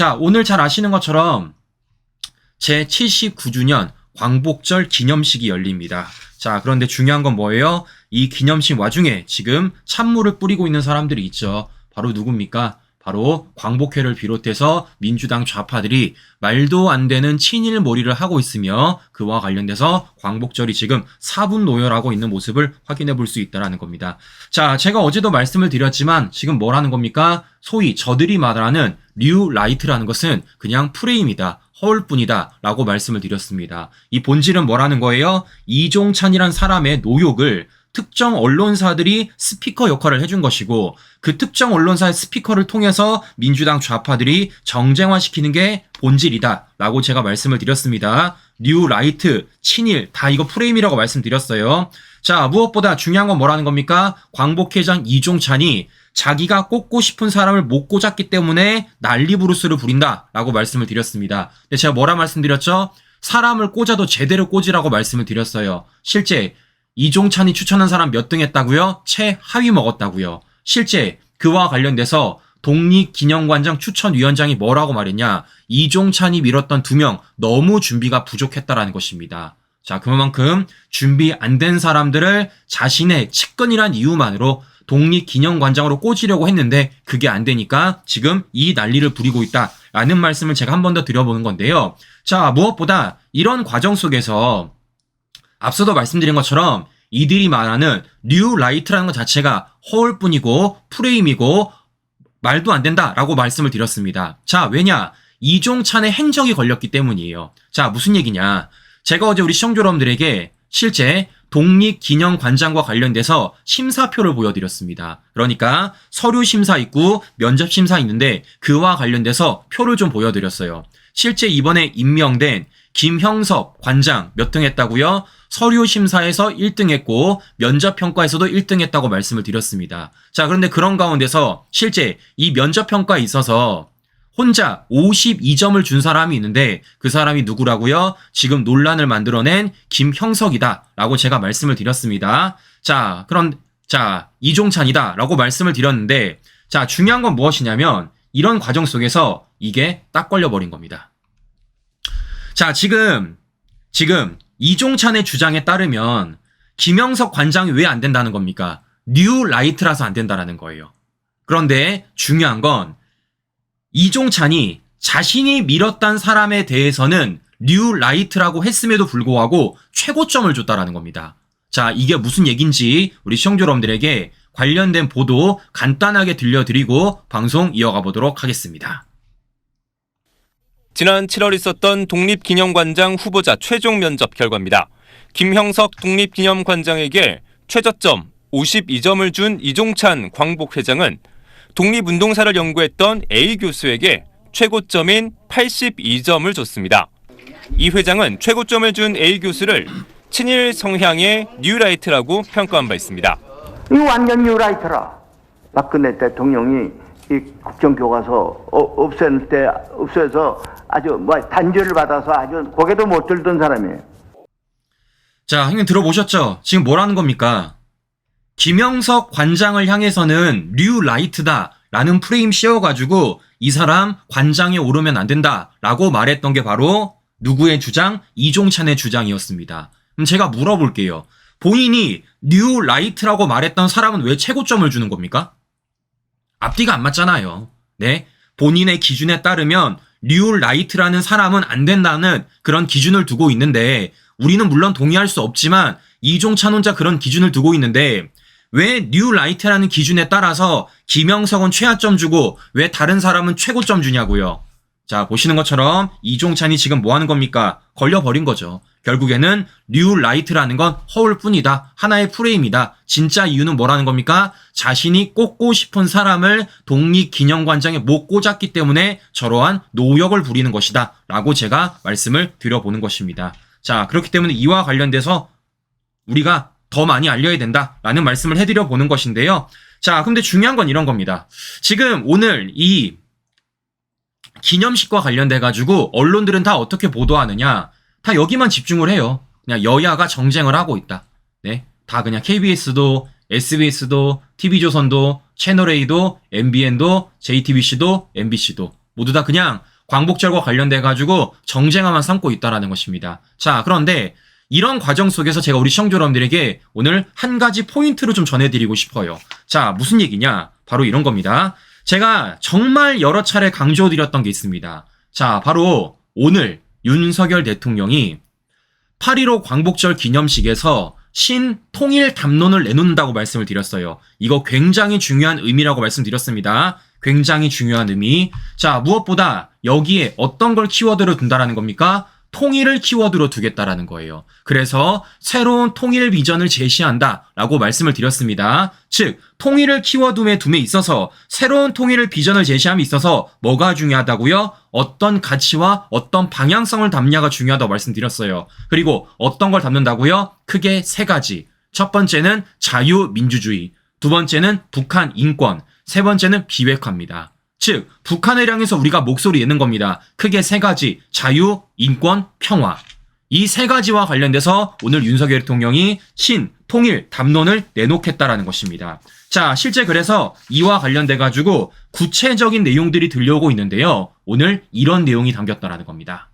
자, 오늘 잘 아시는 것처럼 제79주년 광복절 기념식이 열립니다. 자, 그런데 중요한 건 뭐예요? 이 기념식 와중에 지금 찬물을 뿌리고 있는 사람들이 있죠. 바로 누굽니까? 바로 광복회를 비롯해서 민주당 좌파들이 말도 안 되는 친일몰이를 하고 있으며 그와 관련돼서 광복절이 지금 사분 노열하고 있는 모습을 확인해 볼 수 있다는 겁니다. 자, 제가 어제도 말씀을 드렸지만 지금 뭐라는 겁니까? 소위 저들이 말하는 뉴라이트라는 것은 그냥 프레임이다. 허울뿐이다 라고 말씀을 드렸습니다. 이 본질은 뭐라는 거예요? 이종찬이란 사람의 노욕을 특정 언론사들이 스피커 역할을 해준 것이고 그 특정 언론사의 스피커를 통해서 민주당 좌파들이 정쟁화시키는 게 본질이다 라고 제가 말씀을 드렸습니다. 뉴라이트, 친일 다 이거 프레임이라고 말씀드렸어요. 자, 무엇보다 중요한 건 뭐라는 겁니까? 광복회장 이종찬이 자기가 꽂고 싶은 사람을 못 꽂았기 때문에 난리부르스를 부린다 라고 말씀을 드렸습니다. 근데 제가 뭐라 말씀드렸죠? 사람을 꽂아도 제대로 꽂으라고 말씀을 드렸어요. 실제 이종찬이 추천한 사람 몇 등 했다고요? 최하위 먹었다고요. 실제 그와 관련돼서 독립기념관장 추천위원장이 뭐라고 말했냐? 이종찬이 밀었던 2명 너무 준비가 부족했다라는 것입니다. 자, 그만큼 준비 안 된 사람들을 자신의 측근이란 이유만으로 독립기념관장으로 꽂으려고 했는데 그게 안 되니까 지금 이 난리를 부리고 있다라는 말씀을 제가 한 번 더 드려보는 건데요. 자, 무엇보다 이런 과정 속에서 앞서도 말씀드린 것처럼 이들이 말하는 뉴라이트라는 것 자체가 허울뿐이고 프레임이고 말도 안 된다라고 말씀을 드렸습니다. 자, 왜냐? 이종찬의 행적이 걸렸기 때문이에요. 자, 무슨 얘기냐? 제가 어제 우리 시청자 여러분들에게 실제 독립기념관장과 관련돼서 심사표를 보여드렸습니다. 그러니까 서류심사 있고 면접심사 있는데 그와 관련돼서 표를 좀 보여드렸어요. 실제 이번에 임명된 김형석 관장 몇 등 했다고요? 서류심사에서 1등 했고 면접평가에서도 1등 했다고 말씀을 드렸습니다. 자, 그런데 그런 가운데서 실제 이 면접평가에 있어서 혼자 52점을 준 사람이 있는데 그 사람이 누구라고요? 지금 논란을 만들어낸 김형석이다 라고 제가 말씀을 드렸습니다. 자, 이종찬이다 라고 말씀을 드렸는데 자, 중요한 건 무엇이냐면 이런 과정 속에서 이게 딱 걸려버린 겁니다. 자, 지금 이종찬의 주장에 따르면 김형석 관장이 왜 안 된다는 겁니까? 뉴라이트라서 안 된다는 거예요. 그런데 중요한 건 이종찬이 자신이 밀었던 사람에 대해서는 뉴라이트라고 했음에도 불구하고 최고점을 줬다라는 겁니다. 자, 이게 무슨 얘기인지 우리 시청자 여러분들에게 관련된 보도 간단하게 들려드리고 방송 이어가 보도록 하겠습니다. 지난 7월 있었던 독립기념관장 후보자 최종 면접 결과입니다. 김형석 독립기념관장에게 최저점 52점을 준 이종찬 광복회장은 독립운동사를 연구했던 A 교수에게 최고점인 82점을 줬습니다. 이 회장은 최고점을 준 A 교수를 친일 성향의 뉴라이트라고 평가한 바 있습니다. 이거 완전 뉴라이트라. 박근혜 대통령이 이 국정교과서 없애서 아주 단죄를 받아서 아주 고개도 못 들던 사람이에요. 자, 형님 들어보셨죠? 지금 뭐라는 겁니까? 김형석 관장을 향해서는 뉴라이트다 라는 프레임 씌워가지고 이 사람 관장에 오르면 안 된다 라고 말했던 게 바로 누구의 주장? 이종찬의 주장이었습니다. 그럼 제가 물어볼게요. 본인이 뉴라이트라고 말했던 사람은 왜 최고점을 주는 겁니까? 앞뒤가 안 맞잖아요. 네, 본인의 기준에 따르면 뉴라이트라는 사람은 안 된다는 그런 기준을 두고 있는데 우리는 물론 동의할 수 없지만 이종찬 혼자 그런 기준을 두고 있는데 왜 뉴라이트라는 기준에 따라서 김형석은 최하점 주고 왜 다른 사람은 최고점 주냐고요. 자, 보시는 것처럼 이종찬이 지금 뭐 하는 겁니까? 걸려버린 거죠. 결국에는 뉴라이트라는 건 허울뿐이다. 하나의 프레임이다. 진짜 이유는 뭐라는 겁니까? 자신이 꽂고 싶은 사람을 독립기념관장에 못 꽂았기 때문에 저러한 노역을 부리는 것이다. 라고 제가 말씀을 드려보는 것입니다. 자, 그렇기 때문에 이와 관련돼서 우리가 더 많이 알려야 된다라는 말씀을 해드려 보는 것인데요. 자, 근데 중요한 건 이런 겁니다. 지금 오늘 이 기념식과 관련돼가지고 언론들은 다 어떻게 보도하느냐? 다 여기만 집중을 해요. 그냥 여야가 정쟁을 하고 있다. 네, 다 그냥 KBS도, SBS도, TV조선도, 채널A도, MBN도, JTBC도, MBC도 모두 다 그냥 광복절과 관련돼 가지고 정쟁화만 삼고 있다라는 것입니다. 자, 그런데 이런 과정 속에서 제가 우리 시청자 여러분들에게 오늘 한 가지 포인트를 좀 전해드리고 싶어요. 자, 무슨 얘기냐? 바로 이런 겁니다. 제가 정말 여러 차례 강조드렸던 게 있습니다. 자, 바로 오늘 윤석열 대통령이 8.15 광복절 기념식에서 신통일 담론을 내놓는다고 말씀을 드렸어요. 이거 굉장히 중요한 의미라고 말씀드렸습니다. 굉장히 중요한 의미. 자, 무엇보다 여기에 어떤 걸 키워드로 둔다라는 겁니까? 통일을 키워드로 두겠다라는 거예요. 그래서 새로운 통일 비전을 제시한다라고 말씀을 드렸습니다. 즉, 통일을 키워드에 둠에 있어서 새로운 통일을 비전을 제시함에 있어서 뭐가 중요하다고요? 어떤 가치와 어떤 방향성을 담냐가 중요하다고 말씀드렸어요. 그리고 어떤 걸 담는다고요? 크게 세 가지. 첫 번째는 자유민주주의, 두 번째는 북한 인권, 세 번째는 비핵화입니다. 즉, 북한을 향해서 우리가 목소리 내는 겁니다. 크게 세 가지, 자유, 인권, 평화. 이 세 가지와 관련돼서 오늘 윤석열 대통령이 신통일 담론을 내놓겠다라는 것입니다. 자, 실제 그래서 이와 관련돼 가지고 구체적인 내용들이 들려오고 있는데요. 오늘 이런 내용이 담겼다라는 겁니다.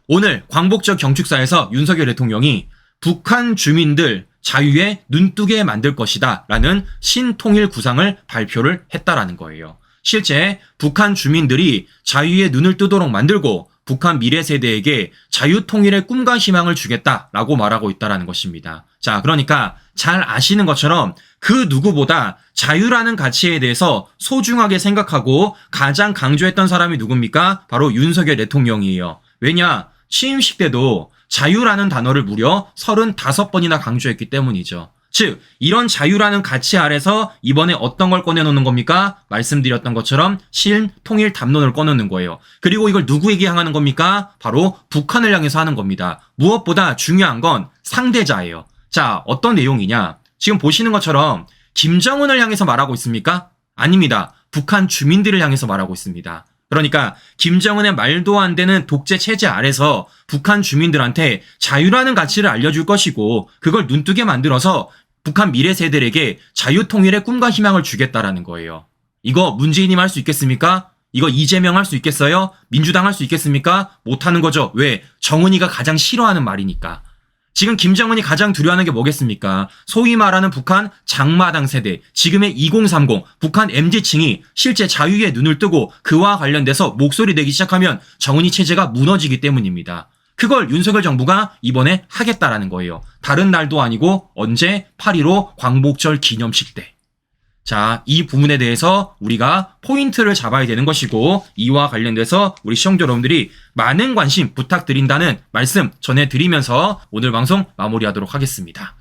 오늘 광복절 경축사에서 윤석열 대통령이 북한 주민들 자유에 눈뜨게 만들 것이다 라는 신통일 구상을 발표를 했다라는 거예요. 실제 북한 주민들이 자유의 눈을 뜨도록 만들고 북한 미래 세대에게 자유통일의 꿈과 희망을 주겠다라고 말하고 있다라는 것입니다. 자, 그러니까 잘 아시는 것처럼 그 누구보다 자유라는 가치에 대해서 소중하게 생각하고 가장 강조했던 사람이 누굽니까? 바로 윤석열 대통령이에요. 왜냐? 취임식 때도 자유라는 단어를 무려 35번이나 강조했기 때문이죠. 즉, 이런 자유라는 가치 아래서 이번에 어떤 걸 꺼내놓는 겁니까? 말씀드렸던 것처럼 신통일 담론을 꺼내놓는 거예요. 그리고 이걸 누구에게 향하는 겁니까? 바로 북한을 향해서 하는 겁니다. 무엇보다 중요한 건 상대자예요. 자, 어떤 내용이냐? 지금 보시는 것처럼 김정은을 향해서 말하고 있습니까? 아닙니다. 북한 주민들을 향해서 말하고 있습니다. 그러니까 김정은의 말도 안 되는 독재 체제 아래서 북한 주민들한테 자유라는 가치를 알려줄 것이고 그걸 눈뜨게 만들어서 북한 미래 세대에게 자유통일의 꿈과 희망을 주겠다라는 거예요. 이거 문재인님 할 수 있겠습니까? 이거 이재명 할 수 있겠어요? 민주당 할 수 있겠습니까? 못하는 거죠. 왜? 정은이가 가장 싫어하는 말이니까. 지금 김정은이 가장 두려워하는 게 뭐겠습니까? 소위 말하는 북한 장마당 세대, 지금의 2030, 북한 MZ층이 실제 자유의 눈을 뜨고 그와 관련돼서 목소리 내기 시작하면 정은이 체제가 무너지기 때문입니다. 그걸 윤석열 정부가 이번에 하겠다라는 거예요. 다른 날도 아니고 언제? 8.15 광복절 기념식 때. 자, 이 부분에 대해서 우리가 포인트를 잡아야 되는 것이고 이와 관련돼서 우리 시청자 여러분들이 많은 관심 부탁드린다는 말씀 전해드리면서 오늘 방송 마무리하도록 하겠습니다.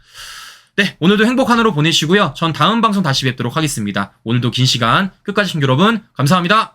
네, 오늘도 행복한 하루 보내시고요. 전 다음 방송 다시 뵙도록 하겠습니다. 오늘도 긴 시간 끝까지 시청자 여러분 감사합니다.